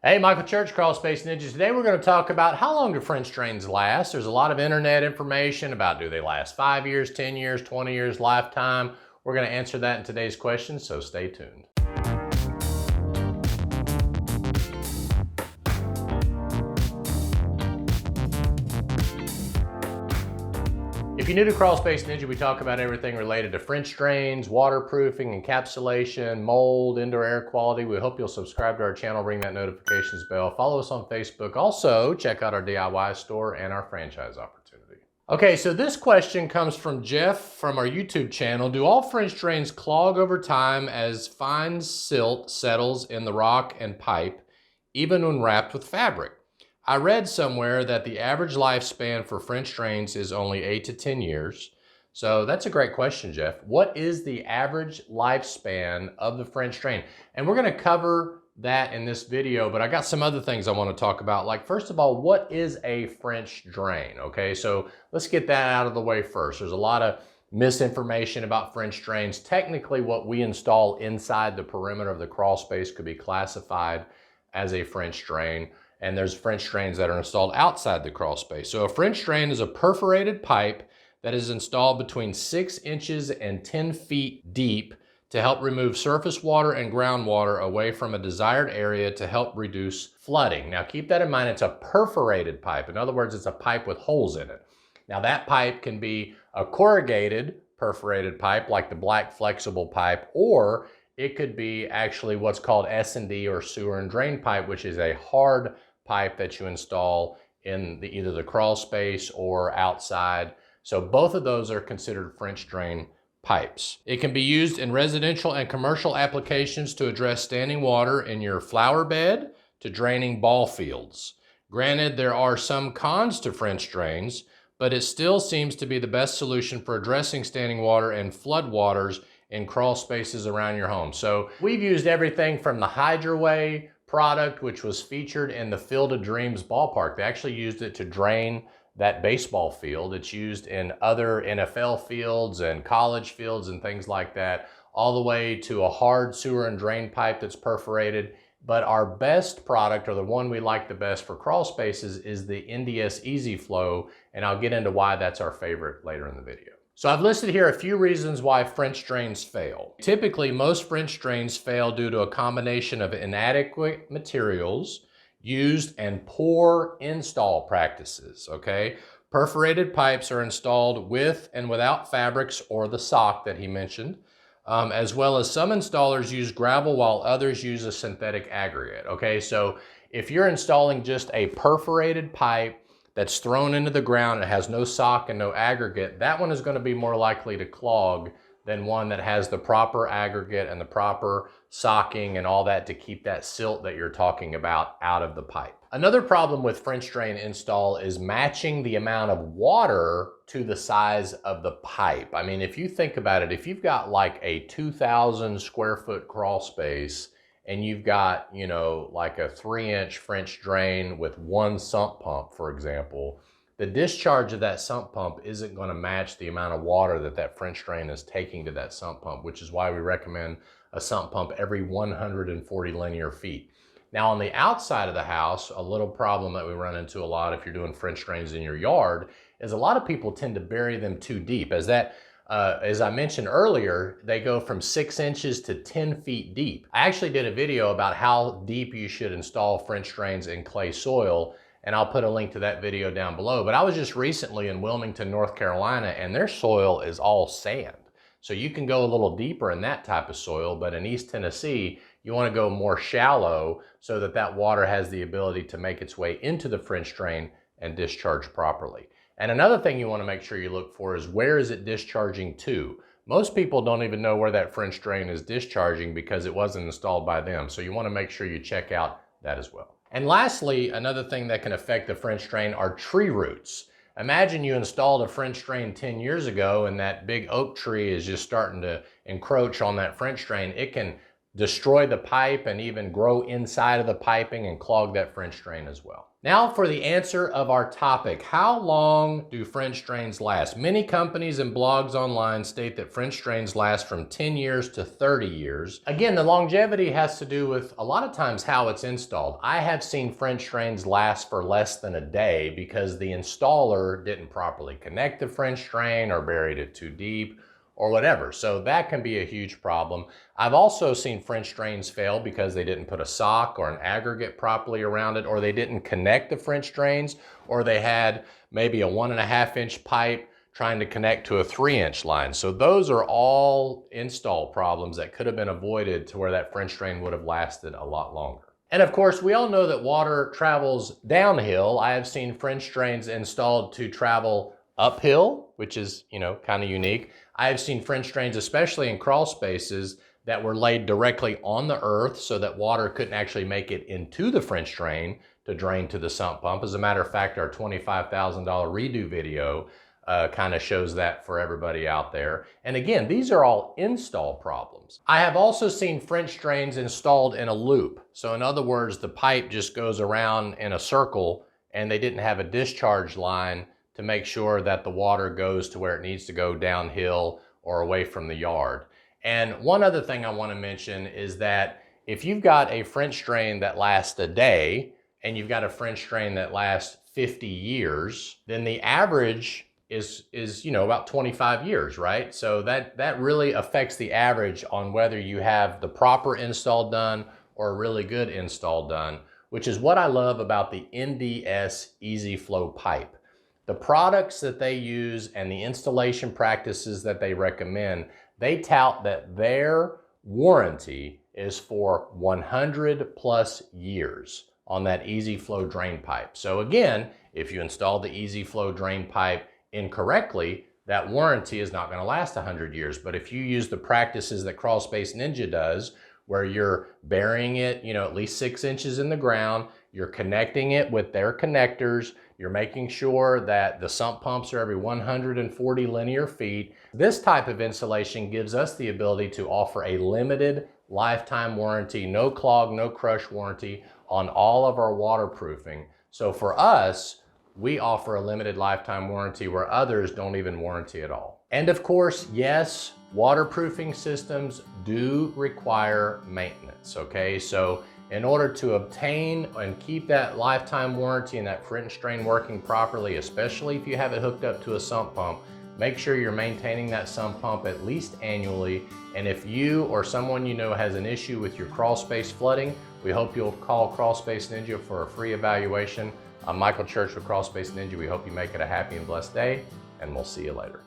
Hey, Michael Church, Crawl Space Ninjas. Today we're going to talk about how long do French drains last. There's a lot of internet information about do they last 5 years, 10 years, 20 years, lifetime. We're going to answer that in today's question, so stay tuned. If you're new to Crawl Space Ninja, we talk about everything related to French drains, waterproofing, encapsulation, mold, indoor air quality. We hope you'll subscribe to our channel, ring that notifications bell, follow us on Facebook. Also, check out our DIY store and our franchise opportunity. Okay, so this question comes from Jeff from our YouTube channel. Do all French drains clog over time as fine silt settles in the rock and pipe, even when wrapped with fabric? I read somewhere that the average lifespan for French drains is only 8 to 10 years. So that's a great question, Jeff. What is the average lifespan of the French drain? And we're going to cover that in this video, but I got some other things I want to talk about. Like, first of all, what is a French drain? Okay, so let's get that out of the way first. There's a lot of misinformation about French drains. Technically, what we install inside the perimeter of the crawl space could be classified as a French drain. And there's French drains that are installed outside the crawl space. So a French drain is a perforated pipe that is installed between 6 inches and 10 feet deep to help remove surface water and groundwater away from a desired area to help reduce flooding. Now keep that in mind, it's a perforated pipe. In other words, it's a pipe with holes in it. Now that pipe can be a corrugated perforated pipe like the black flexible pipe, or it could be actually what's called S&D or sewer and drain pipe, which is a hard pipe that you install in either the crawl space or outside. So both of those are considered French drain pipes. It can be used in residential and commercial applications to address standing water in your flower bed to draining ball fields. Granted, there are some cons to French drains, but it still seems to be the best solution for addressing standing water and flood waters in crawl spaces around your home. So we've used everything from the Hydraway product, which was featured in the Field of Dreams ballpark. They actually used it to drain that baseball field. It's used in other NFL fields and college fields and things like that, all the way to a hard sewer and drain pipe that's perforated. But our best product, or the one we like the best for crawl spaces, is the NDS EZ Flow, and I'll get into why that's our favorite later in the video. So I've listed here a few reasons why French drains fail. Typically, most French drains fail due to a combination of inadequate materials used and poor install practices, okay? Perforated pipes are installed with and without fabrics or the sock that he mentioned, as well as some installers use gravel while others use a synthetic aggregate, okay? So if you're installing just a perforated pipe that's thrown into the ground and has no sock and no aggregate, that one is going to be more likely to clog than one that has the proper aggregate and the proper socking and all that to keep that silt that you're talking about out of the pipe. Another problem with French drain install is matching the amount of water to the size of the pipe. I mean, if you think about it, if you've got like a 2,000 square foot crawl space and you've got, you know, like a 3-inch French drain with one sump pump, for example, the discharge of that sump pump isn't going to match the amount of water that that French drain is taking to that sump pump, which is why we recommend a sump pump every 140 linear feet. Now on the outside of the house, a little problem that we run into a lot if you're doing French drains in your yard is a lot of people tend to bury them too deep. As I mentioned earlier, they go from 6 inches to 10 feet deep. I actually did a video about how deep you should install French drains in clay soil, and I'll put a link to that video down below. But I was just recently in Wilmington, North Carolina, and their soil is all sand. So you can go a little deeper in that type of soil, but in East Tennessee, you want to go more shallow so that that water has the ability to make its way into the French drain and discharge properly. And another thing you want to make sure you look for is where is it discharging to? Most people don't even know where that French drain is discharging because it wasn't installed by them. So you want to make sure you check out that as well. And lastly, another thing that can affect the French drain are tree roots. Imagine you installed a French drain 10 years ago and that big oak tree is just starting to encroach on that French drain. It can destroy the pipe and even grow inside of the piping and clog that French drain as well. Now for the answer of our topic, how long do French drains last? Many companies and blogs online state that French drains last from 10 years to 30 years. Again, the longevity has to do with a lot of times how it's installed. I have seen French drains last for less than a day because the installer didn't properly connect the French drain or buried it too deep or whatever. So that can be a huge problem. I've also seen French drains fail because they didn't put a sock or an aggregate properly around it, or they didn't connect the French drains, or they had maybe a 1.5 inch pipe trying to connect to a 3-inch line. So those are all install problems that could have been avoided to where that French drain would have lasted a lot longer. And of course, we all know that water travels downhill. I have seen French drains installed to travel uphill, which is, kind of unique. I have seen French drains, especially in crawl spaces, that were laid directly on the earth so that water couldn't actually make it into the French drain to drain to the sump pump. As a matter of fact, our $25,000 redo video kind of shows that for everybody out there. And again, these are all install problems. I have also seen French drains installed in a loop. So in other words, the pipe just goes around in a circle and they didn't have a discharge line to make sure that the water goes to where it needs to go downhill or away from the yard. And one other thing I want to mention is that if you've got a French drain that lasts a day and you've got a French drain that lasts 50 years, then the average is about 25 years, right? So that really affects the average on whether you have the proper install done or a really good install done, which is what I love about the NDS EZ Flow pipe. The products that they use and the installation practices that they recommend, they tout that their warranty is for 100+ years on that EZ Flow drain pipe. So again, if you install the EZ Flow drain pipe incorrectly, that warranty is not going to last 100 years. But if you use the practices that Crawl Space Ninja does, where you're burying it, at least 6 inches in the ground, you're connecting it with their connectors, you're making sure that the sump pumps are every 140 linear feet. This type of installation gives us the ability to offer a limited lifetime warranty, no clog, no crush warranty on all of our waterproofing. So for us, we offer a limited lifetime warranty where others don't even warranty at all. And of course, yes, waterproofing systems do require maintenance, okay? So in order to obtain and keep that lifetime warranty and that French drain working properly, especially if you have it hooked up to a sump pump, make sure you're maintaining that sump pump at least annually. And if you or someone you know has an issue with your crawl space flooding, we hope you'll call Crawl Space Ninja for a free evaluation. I'm Michael Church with Crawl Space Ninja. We hope you make it a happy and blessed day, and we'll see you later.